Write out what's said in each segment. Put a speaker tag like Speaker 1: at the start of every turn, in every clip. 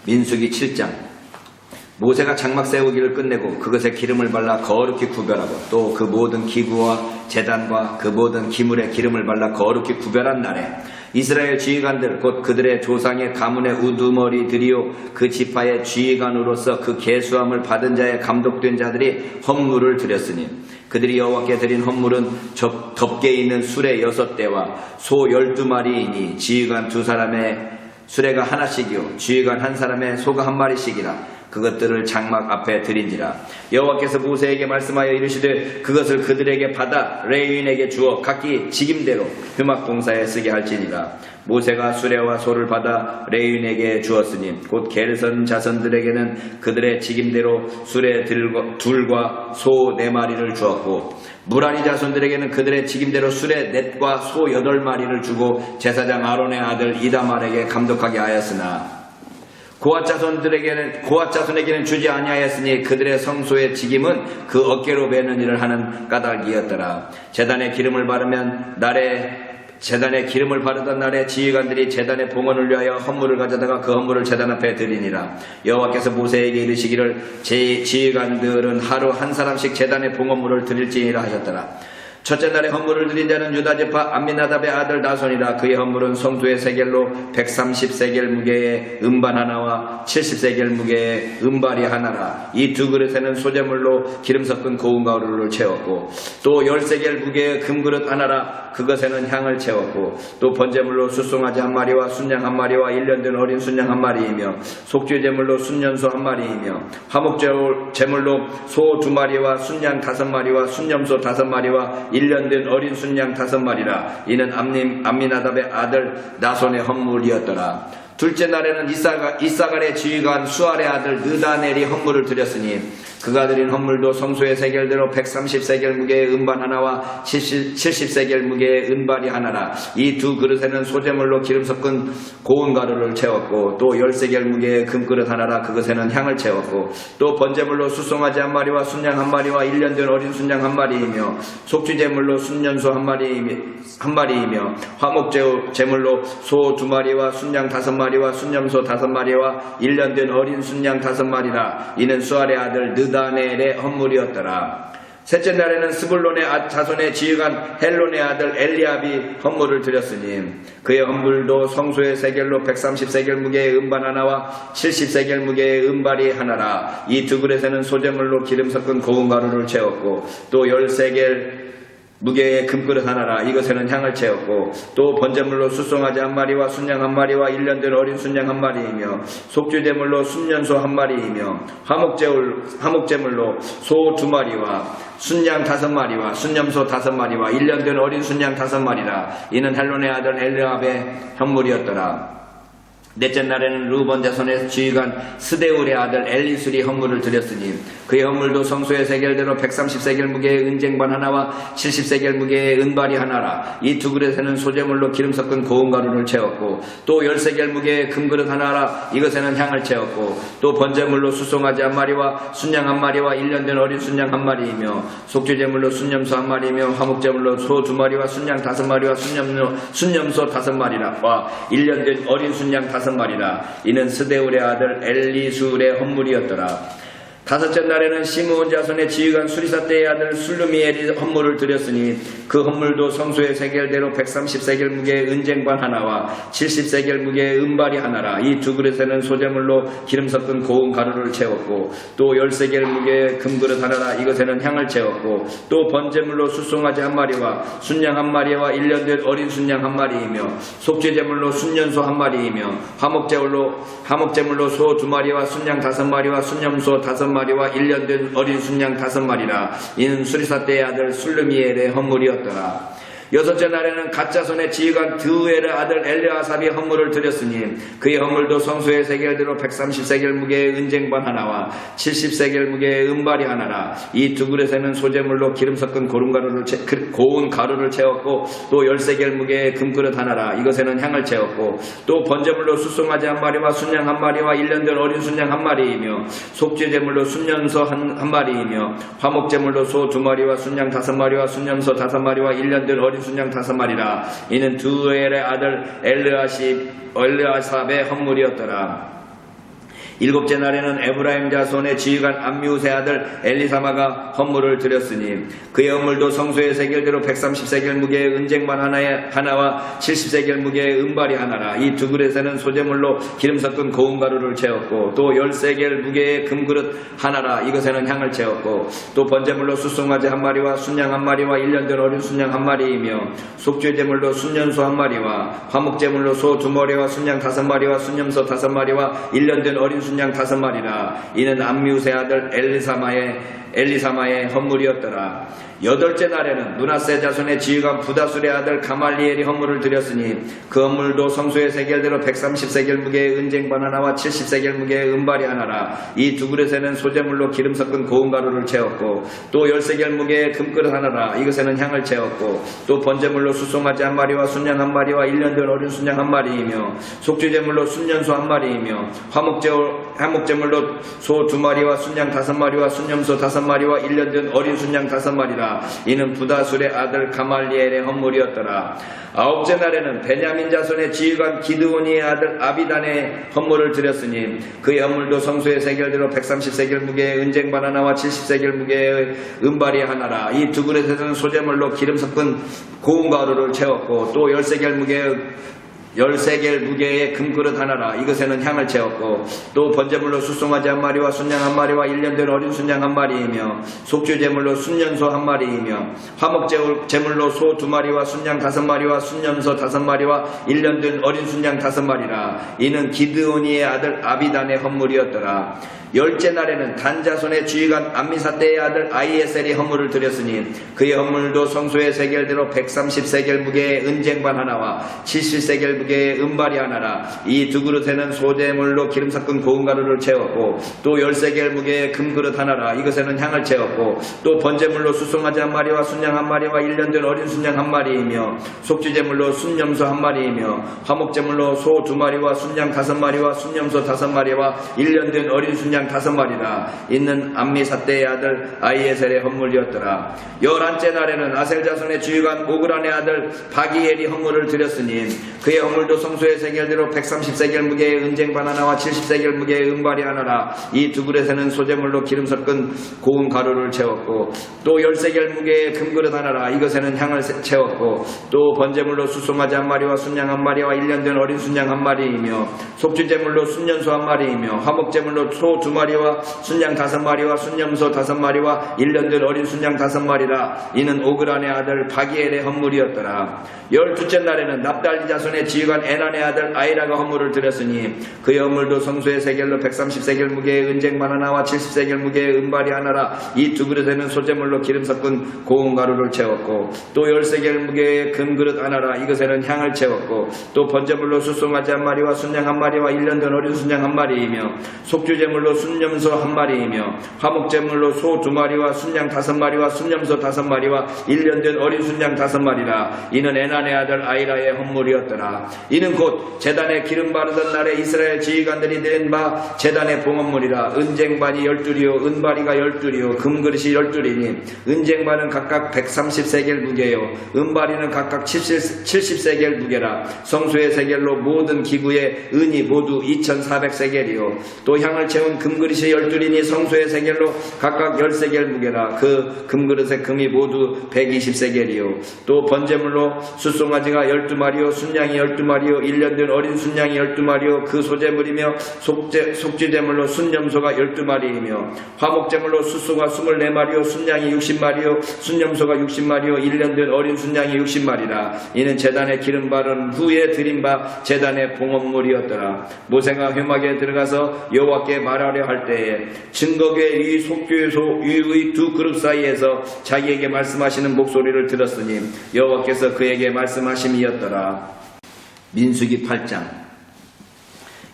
Speaker 1: 민수기 7장. 모세가 장막 세우기를 끝내고 그것에 기름을 발라 거룩히 구별하고 또 그 모든 기구와 제단과 그 모든 기물에 기름을 발라 거룩히 구별한 날에 이스라엘 지휘관들 곧 그들의 조상의 가문의 우두머리들이요 그 지파의 지휘관으로서 그 계수함을 받은 자의 감독된 자들이 헌물을 드렸으니 그들이 여호와께 드린 헌물은 덮개 있는 수레 6대와 소 12마리이니 지휘관 2사람의 수레가 하나씩이요 지휘관 1사람의 소가 1마리씩이라 그것들을 장막 앞에 드린지라. 여호와께서 모세에게 말씀하여 이르시되 그것을 그들에게 받아 레위인에게 주어 각기 직임대로 회막 봉사에 쓰게 할지니라. 모세가 수레와 소를 받아 레위인에게 주었으니 곧 게르선 자손들에게는 그들의 직임대로 수레 둘과 소 4마리를 주었고 무라리 자손들에게는 그들의 직임대로 수레 넷과 소 8마리를 주고 제사장 아론의 아들 이다말에게 감독하게 하였으나 고앗 자손에게는 주지 아니하였으니 그들의 성소의 직임은 그 어깨로 베는 일을 하는 까닭이었더라. 제단에 기름을 바르던 날에 지휘관들이 제단의 봉헌을 위하여 헌물을 가져다가 그 헌물을 제단 앞에 드리니라. 여호와께서 모세에게 이르시기를 지휘관들은 하루 1사람씩 제단의 봉헌물을 드릴지니라 하셨더라. 첫째 날에 헌물을 드린 자는 유다지파 암미나답의 아들 나손이라. 그의 헌물은 성소의 세겔로 130세겔 무게의 음반 하나와 70세겔 무게의 음발이 하나라. 이 2그릇에는 소재물로 기름 섞은 고운 가루를 채웠고 또 10세겔 무게의 금그릇 하나라. 그것에는 향을 채웠고 또 번제물로 숫송아지 1마리와 순양 1마리와 1년된 어린 순양 1마리이며 속죄제물로 순년소 1마리이며 화목제물로 소 2마리와 순양 5마리와 순염소 5마리와 1년된 어린 순양 5마리라. 이는 암미나답의 아들 나손의 헌물이었더라. 둘째 날에는 이사갈의 지휘관 수알의 아들 느다넬이 헌물을 드렸으니 그가 드린 헌물도 성소의 세겔대로 130세겔 무게의 음반 하나와 70세겔 무게의 은발이 하나라. 이 2그릇에는 소재물로 기름 섞은 고운 가루를 채웠고 또 10세겔 무게의 금그릇 하나라. 그것에는 향을 채웠고 또 번제물로 숫송아지 1마리와 순양 1마리와 1년된 어린 순양 1마리이며 속죄제물로 순년소 1마리이며 화목제물로 소 2마리와 순양 5마리와 순염소 5마리와 1년된 어린 순양 5마리라. 이는 수알의 아들 느다넬의 헌물이었더라. 셋째 날에는 스불론의 자손의 지휘관 헬론의 아들 엘리압이 헌물을 드렸으니 그의 헌물도 성소의 세겔로 130세겔 무게의 음반 하나와 70세겔 무게의 음발이 하나라. 이 2그릇에는 소재물로 기름 섞은 고운 가루를 채웠고 또 10세겔 무게의 금그릇 하나라. 이것에는 향을 채웠고 또 번제물로 숫송아지 1마리와 순양 1마리와 1년된 어린 순양 1마리이며 속죄제물로 순년소 1마리이며 화목제물로 소 2마리와 순양 5마리와 순염소 5마리와 1년된 어린 순양 5마리라. 이는 헬론의 아들 엘리압의 헌물이었더라. 넷째 날에는 루번 자손의 지휘관 스데울의 아들 엘리술이 헌물을 드렸으니 그의 헌물도 성소의 세겔대로 130세겔 무게의 은쟁반 하나와 70세겔 무게의 은발이 하나라. 이 2그릇에는 소재물로 기름 섞은 고운 가루를 채웠고 또 10세겔 무게의 금그릇 하나라. 이것에는 향을 채웠고 또 번제물로 숫송아지 1마리와 순양 1마리와 1년된 어린 순양 1마리이며 속죄제물로 순염소 1마리이며 화목제물로 소 2마리와 순양 5마리와 순염소 5마리라. 와 1년된 어린 순양 5마리라. 이는 스데울의 아들 엘리술의 헌물이었더라. 다섯째 날에는 시므온 자손의 지휘관 수리사떼의 아들 술루미엘이 헌물을 드렸으니 그 헌물도 성소의 세겔대로 130세겔 무게의 은쟁반 하나와 70세겔 무게의 은발이 하나라. 이 2그릇에는 소재물로 기름 섞은 고운 가루를 채웠고 또 10세겔 무게의 금그릇 하나라. 이것에는 향을 채웠고 또 번제물로 숫송아지 1마리와 순양 1마리와 1년된 어린 순양 1마리이며 속죄제물로 순년소 1마리이며 화목제물로 소 2마리와 순양 5마리와 순염소 5마리와 1년된 어린 순양 5마리라. 이는 수리사떼의 아들 술루미엘의 헌물이었더라. 여섯째 날에는 갓자손의 지휘관 드우엘의 아들 엘르아삽이 헌물을 드렸으니 그의 헌물도 성소의 세겔대로 130세겔 무게의 은쟁반 하나와 70세겔 무게의 은발이 하나라. 이 2그릇에는 소재물로 기름 섞은 고운 가루를 채웠고 또 10세겔 무게의 금그릇 하나라. 이것에는 향을 채웠고 또 번제물로 숫송아지 1마리와 순양 1마리와 1년된 어린 순양 1마리이며 속죄제물로 순년소 1마리이며 화목제물로 소 2마리와 순양 5마리와 순염소 5마리와 1년된 어린 순양 5마리라. 이는 두엘의 아들 엘르아삽의 헌물이었더라. 일곱째 날에는 에브라임 자손의 지휘관 암미우스의 아들 엘리사마가 헌물을 드렸으니 그의 헌물도 성소의 세겔대로 130세겔 무게의 은쟁반 하나와 70세겔 무게의 은발이 하나라. 이 두 그릇에는 소재물로 기름 섞은 고운 가루를 채웠고 또 10세겔 무게의 금그릇 하나라. 이것에는 향을 채웠고 또 번제물로 숫송아지 한 마리와 순양 한 마리와 1년 된 어린 순양 한 마리이며 속죄 제물로 순년소 한 마리와 화목 제물로 소 2마리와 순양 5마리와 순염소 5마리와 1년 된 어린 순양 5마리라. 이는 암미우스의 아들 엘리사마의 헌물이었더라. 여덟째 날에는 므낫세 자손의 지휘관 부다술의 아들 가말리엘이 헌물을 드렸으니 그 헌물도 성소의 세겔대로 130세겔 무게의 은쟁반 하나와 70세겔 무게의 은발이 하나라. 이 두 그릇에는 소재물로 기름 섞은 고운 가루를 채웠고 또 10세겔 무게의 금그릇 하나라. 이것에는 향을 채웠고 또 번제물로 숫송아지 한 마리와 순양 한 마리와 1년 된 어린 순양 한 마리이며 속죄제물로 순년소 한 마리이며 화목제물로 소 2마리와 순양 5마리와 순염소 5마리와 1년 된 어린 순양 5마리라. 이는 부다술의 아들 가말리엘의 헌물이었더라. 아홉째 날에는 베냐민 자손의 지휘관 기드온이의 아들 아비단의 헌물을 드렸으니 그의 헌물도 성소의 세겔대로 130세겔 무게의 은쟁반 하나와 70세겔 무게의 은발이 하나라. 이 두 그릇에서는 소재물로 기름 섞은 고운 가루를 채웠고 또 10세겔 무게의 금그릇 하나라. 이것에는 향을 채웠고 또 번제물로 숫송아지 한 마리와 순양 한 마리와 1년 된 어린 순양 한 마리이며 속죄제물로 순년소 한 마리이며 화목제물로 소 2마리와 순양 5마리와 순염소 5마리와 1년 된 어린 순양 5마리라. 이는 기드온이의 아들 아비단의 헌물이었더라. 열째 날에는 단 자손의 지휘관 암미사대의 아들 아이에셀이 헌물을 드렸으니 그의 헌물도 성소의 세겔대로 130세겔 무게의 은쟁반 하나와 70세겔 무게의 은발이 하나라. 이 두 그릇에는 소재물로 기름 섞은 고운 가루를 채웠고 또 10세겔 무게의 금그릇 하나라. 이것에는 향을 채웠고 또 번제물로 숫송아지 한 마리와 순양 한 마리와 1년 된 어린 순양 한 마리이며 속죄제물로 순염소 한 마리이며 화목제물로 소 2마리와 순양 5마리와 순염소 5마리와 1년 된 어린 순양 5마리라. 있는 암미사대의 아들 아이에셀의 헌물이었더라. 11째 날에는 아셀 자손의 지휘관 오그란의 아들 바기엘이 헌물을 드렸으니 그의 헌물도 성소의 세겔대로 130세겔 무게의 은쟁반 하나와 70세겔 무게의 은발이 하나라. 이 두 그릇에는 소재물로 기름 섞은 고운 가루를 채웠고 또 10세겔 무게의 금그릇 하나라. 이것에는 향을 채웠고 또 번제물로 숫송아지 한 마리와 순양 한 마리와 1년 된 어린 순양 한 마리이며 속죄제물로 순년소 한 마리이며 화목제물로 소 2마리와 순양 5마리와 순염소 5마리와 1년 된 어린 순양 5마리라. 이는 오그란의 아들 바기엘의 헌물이었더라. 12째 날에는 납달리 자손의 지휘관 에난의 아들 아이라가 헌물을 드렸으니 그의 헌물도 성소의 세겔로 130세겔 무게의 은쟁반 하나와 70세겔 무게의 은발이 하나라. 이 두 그릇에는 소재물로 기름 섞은 고운 가루를 채웠고 또 10세겔 무게의 금그릇 하나라. 이것에는 향을 채웠고 또 번제물로 숫송아지 한 마리와 순양 한 마리와 1년 된 어린 순양 한 마리이며 속죄제물로 순염소 한 마리이며 화목제물로 소 2마리와 순양 5마리와 순염소 5마리와 1년 된 어린 순양 5마리라. 이는 에난의 아들 아이라의 헌물이었더라. 이는 곧 제단에 기름 바르던 날에 이스라엘 지휘관들이 드린 바 제단의 봉헌물이라. 은쟁반이 12요 은바리가 12요 금그릇이 12이니 은쟁반은 각각 130세겔 무게요 은바리는 각각 70세겔 무게라. 성소의 세겔로 모든 기구의 은이 모두 2400세겔이요 또 향을 채운 금그릇이 12이니 성소의 세겔로 각각 10세겔 무게라. 그 금그릇의 금이 모두 120세겔이요 또 번제물로 숫송아지가 12마리요 순양이 12마리요 1년 된 어린 순양이 12마리요 그 소재물이며 속죄제물로 순염소가 12마리이며 화목제물로 숫소가 24마리요 순양이 60마리요 순염소가 60마리요 1년 된 어린 순양이 60마리라. 이는 제단에 기름 바른 후에 드린 바 제단의 봉헌물이었더라. 모세가 회막에 들어가서 여호와께 말하려 할 때에 증거궤 위 속죄소 위의 두 그룹 사이에서 자기에게 말씀하시는 목소리를 들었으니 여호와께서 그에게 말씀하심이었더라. 민수기 8장.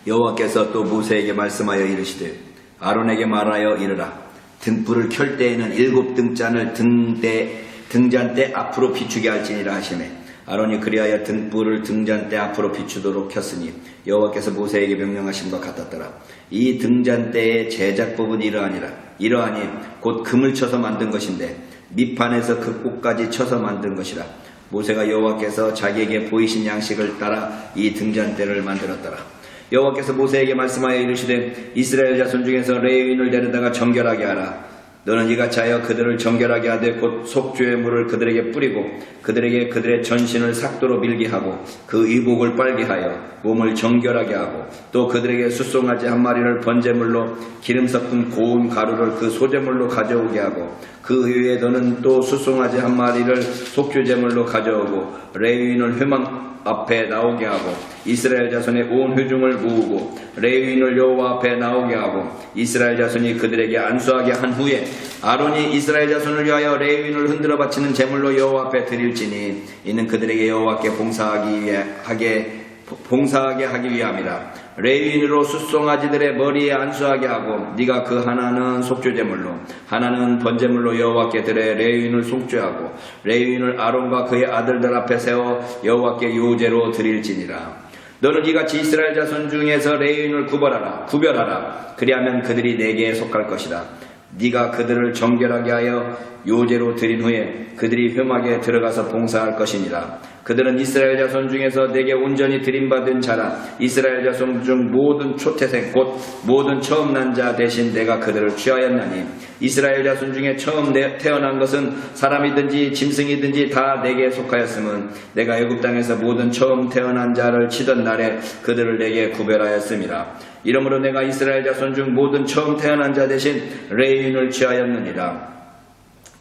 Speaker 1: 여호와께서 또 모세에게 말씀하여 이르시되 아론에게 말하여 이르라. 등불을 켤 때에는 7등잔을 등잔대 앞으로 비추게 할지니라 하시매 아론이 그리하여 등불을 등잔대 앞으로 비추도록 켰으니 여호와께서 모세에게 명령하신 바 같았더라. 이 등잔대의 제작법은 이러하니 곧 금을 쳐서 만든 것인데 밑판에서 그 꼭까지 쳐서 만든 것이라. 모세가 여호와께서 자기에게 보이신 양식을 따라 이 등잔대를 만들었더라. 여호와께서 모세에게 말씀하여 이르시되 이스라엘 자손 중에서 레위인을 데려다가 정결하게 하라. 너는 이같이 하여 그들을 정결하게 하되 곧 속죄의 물을 그들에게 뿌리고 그들에게 그들의 전신을 삭도로 밀게 하고 그 의복을 빨게 하여 몸을 정결하게 하고 또 그들에게 숫송아지 한 마리를 번제물로 기름 섞은 고운 가루를 그 소제물로 가져오게 하고 그 이후에 너는 또 숫송아지 한 마리를 속죄제물로 가져오고 레위인을 회막 앞에 나오게 하고 이스라엘 자손의 온 회중을 모으고 레위인을 여호와 앞에 나오게 하고 이스라엘 자손이 그들에게 안수하게 한 후에 아론이 이스라엘 자손을 위하여 레위인을 흔들어 바치는 제물로 여호와 앞에 드릴지니 이는 그들에게 여호와께 봉사하게 하기 위함이라. 레위인으로 숫송아지들의 머리에 안수하게 하고 네가 그 하나는 속죄제물로 하나는 번제물로 여호와께 드려 레위인을 속죄하고 레위인을 아론과 그의 아들들 앞에 세워 여호와께 요제로 드릴지니라. 너는 이같이 이스라엘 자손 중에서 레위인을 구별하라. 그리하면 그들이 내게 속할 것이다. 네가 그들을 정결하게 하여 요제로 드린 후에 그들이 회막에 들어가서 봉사할 것이니라. 그들은 이스라엘 자손 중에서 내게 온전히 드림받은 자라. 이스라엘 자손 중 모든 초태생 곧 모든 처음 난 자 대신 내가 그들을 취하였나니 이스라엘 자손 중에 처음 태어난 것은 사람이든지 짐승이든지 다 내게 속하였음은 내가 애굽 땅에서 모든 처음 태어난 자를 치던 날에 그들을 내게 구별하였음이라. 이러므로 내가 이스라엘 자손 중 모든 처음 태어난 자 대신 레위인을 취하였느니라.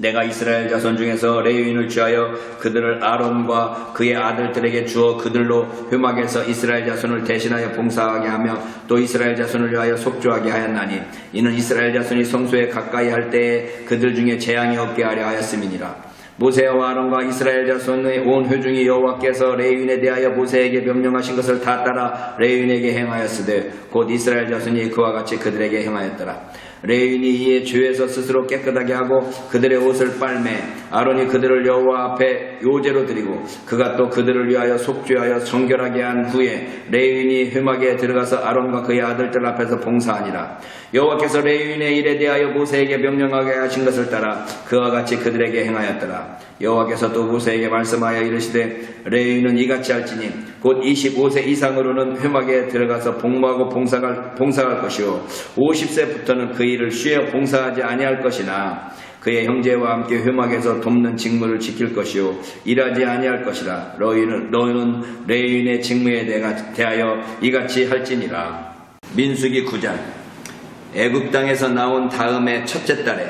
Speaker 1: 내가 이스라엘 자손 중에서 레위인을 취하여 그들을 아론과 그의 아들들에게 주어 그들로 회막에서 이스라엘 자손을 대신하여 봉사하게 하며 또 이스라엘 자손을 위하여 속죄하게 하였나니 이는 이스라엘 자손이 성소에 가까이 할 때에 그들 중에 재앙이 없게 하려 하였음이니라. 모세와 아론과 이스라엘 자손의 온 회중이 여호와께서 레위인에 대하여 모세에게 명령하신 것을 다 따라 레위인에게 행하였으되 곧 이스라엘 자손이 그와 같이 그들에게 행하였더라. 레위인이 이에 죄에서 스스로 깨끗하게 하고 그들의 옷을 빨매 아론이 그들을 여호와 앞에 요제로 드리고 그가 또 그들을 위하여 속죄하여 정결하게 한 후에 레위인이 회막에 들어가서 아론과 그의 아들들 앞에서 봉사하니라. 여호와께서 레위인의 일에 대하여 모세에게 명령하게 하신 것을 따라 그와 같이 그들에게 행하였더라. 여호와께서 또 모세에게 말씀하여 이르시되 레위인은 이같이 할지니 곧 25세 이상으로는 회막에 들어가서 복무하고 봉사할 것이요 50세부터는 그 일을 쉬어 봉사하지 아니할 것이나 그의 형제와 함께 회막에서 돕는 직무를 지킬 것이요 일하지 아니할 것이라. 너희는 레위인의 직무에 대하여 이같이 할지니라. 민수기 9장. 애굽 땅에서 나온 다음에 첫째 달에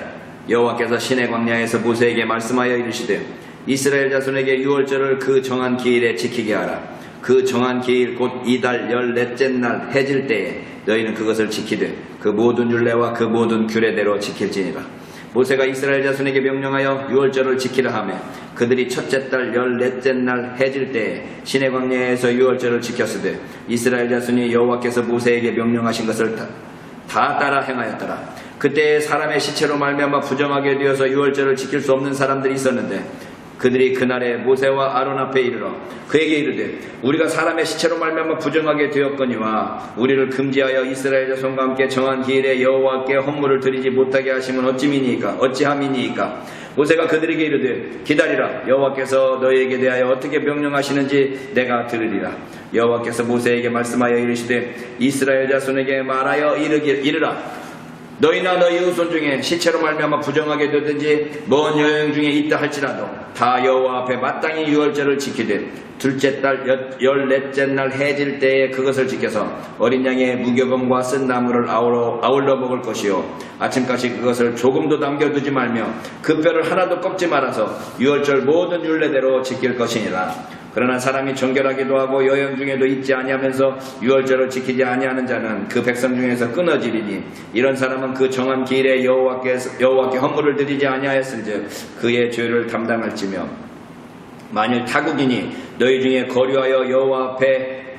Speaker 1: 여호와께서 시내 광야에서 모세에게 말씀하여 이르시되 이스라엘 자손에게 유월절을 그 정한 기일에 지키게 하라. 그 정한 기일 곧 이달 14째 날 해질 때에 너희는 그것을 지키되 그 모든 율례와 그 모든 규례대로 지킬지니라. 모세가 이스라엘 자손에게 명령하여 유월절을 지키라 하며 그들이 첫째 달 14째 날 해질 때에 시내 광야에서 유월절을 지켰으되 이스라엘 자손이 여호와께서 모세에게 명령하신 것을 다 따라 행하였더라. 그때 사람의 시체로 말미암아 부정하게 되어서 유월절을 지킬 수 없는 사람들이 있었는데 그들이 그날에 모세와 아론 앞에 이르러 그에게 이르되 우리가 사람의 시체로 말미암아 부정하게 되었거니와 우리를 금지하여 이스라엘 자손과 함께 정한 기일에 여호와께 헌물을 드리지 못하게 하시면 어찌함이니이까. 모세가 그들에게 이르되 기다리라. 여호와께서 너희에게 대하여 어떻게 명령하시는지 내가 들으리라. 여호와께서 모세에게 말씀하여 이르시되 이스라엘 자손에게 말하여 이르라. 너희나 너희 후손 중에 시체로 말미암아 부정하게 되든지 먼 여행 중에 있다 할지라도 다 여호와 앞에 마땅히 유월절을 지키되 둘째 달 14째 날 해질 때에 그것을 지켜서 어린 양의 무교병과 쓴 나무를 아울러 먹을 것이요 아침까지 그것을 조금도 남겨두지 말며 그 뼈를 하나도 꺾지 말아서 유월절 모든 율례대로 지킬 것이니라. 그러나 사람이 정결하기도 하고 여행 중에도 잊지 아니하면서 유월절을 지키지 아니하는 자는 그 백성 중에서 끊어지리니 이런 사람은 그 정한 기일에 여호와께 헌물을 드리지 아니하였은즉 그의 죄를 담당할지며 만일 타국인이 너희 중에 거류하여 여호와 앞에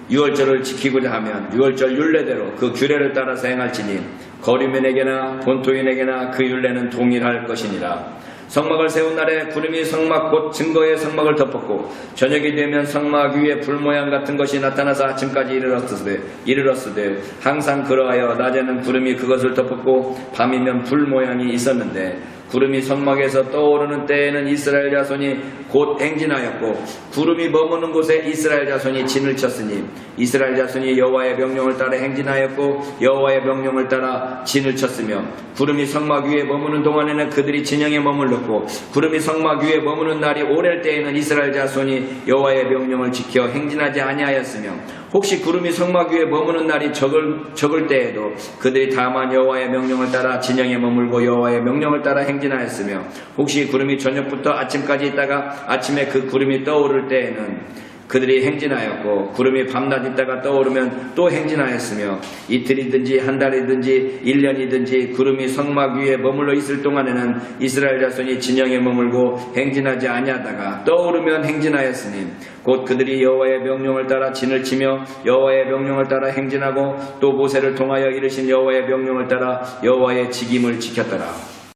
Speaker 1: 유월절을 지키고자 하면 유월절 율례대로 그 규례를 따라서 행할지니 거류민에게나 본토인에게나 그 율례는 동일할 것이니라. 성막을 세운 날에 구름이 성막 곧 증거의 성막을 덮었고 저녁이 되면 성막 위에 불 모양 같은 것이 나타나서 아침까지 이르렀으되 항상 그러하여 낮에는 구름이 그것을 덮었고 밤이면 불 모양이 있었는데 구름이 성막에서 떠오르는 때에는 이스라엘 자손이 곧 행진하였고 구름이 머무는 곳에 이스라엘 자손이 진을 쳤으니 이스라엘 자손이 여호와의 명령을 따라 행진하였고 여호와의 명령을 따라 진을 쳤으며 구름이 성막 위에 머무는 동안에는 그들이 진영에 머물렀고 구름이 성막 위에 머무는 날이 오랠 때에는 이스라엘 자손이 여호와의 명령을 지켜 행진하지 아니하였으며 혹시 구름이 성막 위에 머무는 날이 적을 때에도 그들이 다만 여호와의 명령을 따라 진영에 머물고 여호와의 명령을 따라 행진하였으며 혹시 구름이 저녁부터 아침까지 있다가 아침에 그 구름이 떠오를 때에는 그들이 행진하였고 구름이 밤낮 있다가 떠오르면 또 행진하였으며 이틀이든지 한 달이든지 1년이든지 구름이 성막 위에 머물러 있을 동안에는 이스라엘 자손이 진영에 머물고 행진하지 아니하다가 떠오르면 행진하였으니 곧 그들이 여호와의 명령을 따라 진을 치며 여호와의 명령을 따라 행진하고 또 모세를 통하여 이르신 여호와의 명령을 따라 여호와의 직임을 지켰더라.